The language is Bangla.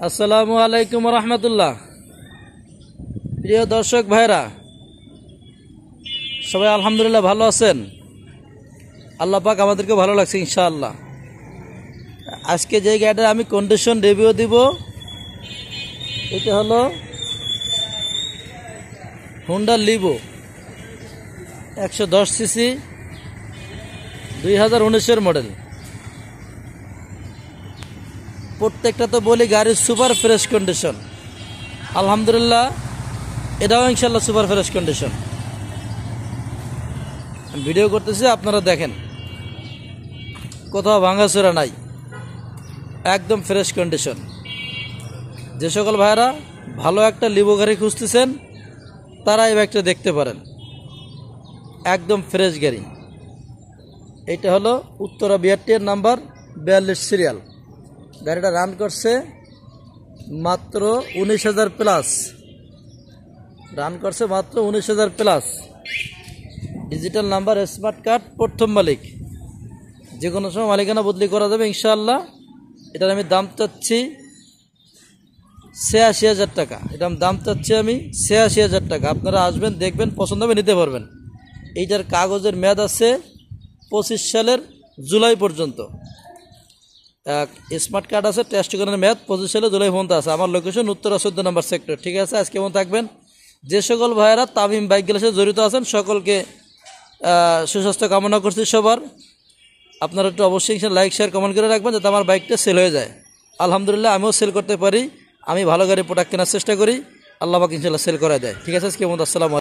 আসসালামু আলাইকুম রহমতুল্লাহ। প্রিয় দর্শক ভাইরা, সবাই আলহামদুলিল্লাহ ভালো আছেন? আল্লাহ পাক আমাদেরকে ভালো লাগছে ইনশাআল্লাহ। আজকে যে গাড়িটার আমি কন্ডিশন রিভিউ দিব, এটা হলো হুন্ডা লিভো 110 সিসি 2019-এর মডেল। প্রত্যেকটা তো বলি গাড়ির সুপার ফ্রেশ কন্ডিশন, আলহামদুলিল্লাহ। এটাও ইনশাল্লাহ সুপার ফ্রেশ কন্ডিশন। ভিডিও করতেছি, আপনারা দেখেন, কোথাও ভাঙাচোরা নাই, একদম ফ্রেশ কন্ডিশন। যে সকল ভাইরা ভালো একটা লিভো গাড়ি খুঁজতেছেন তারা এই বাইকটা দেখতে পারেন, একদম ফ্রেশ গাড়ি। এটা হলো উত্তরা বিআরটিএর নাম্বার 42 সিরিয়াল। গাড়িটা রান করছে মাত্র 19,000 প্লাস, রান করছে মাত্র 19,000 plus. Digital number, smart card, প্রথম মালিক। যে কোনো সময় মালিকানা বদলি করা যাবে ইনশাআল্লাহ। এটার আমি দাম চাচ্ছি 86,000 টাকা। এটার দাম চাচ্ছি আমি 86,000 টাকা। আপনারা আসবেন, দেখবেন, পছন্দ হবে নিতে পারবেন। এইটার কাগজের মেয়াদ আছে 25 সালের জুলাই পর্যন্ত। স্মার্ট কার্ড আছে, টেস্ট করার মেয়াদ 25 সালের জুলাই পর্যন্ত আছে। আমার লোকেশন উত্তরা 14 নম্বর সেক্টর। ঠিক আছে, আজকে কেমন থাকবেন? যে সকল ভাইয়েরা তামিম বাইকগুলোর সাথে জড়িত আছেন সকলকে সুস্বাস্থ্য কামনা করছি সবার। আপনারা একটু অবশ্যই লাইক, শেয়ার, কমেন্ট করে রাখবেন যাতে আমার বাইকটা সেল হয়ে যায়। আলহামদুলিল্লাহ, আমিও সেল করতে পারি। আমি ভালো গাড়ি প্রোডাক্ট কেনার চেষ্টা করি, আল্লাহ পাক ইনশাআল্লাহ সেল করে দেয়। ঠিক আছে, আজকে কেমন? আসসালামু আলাইকুম।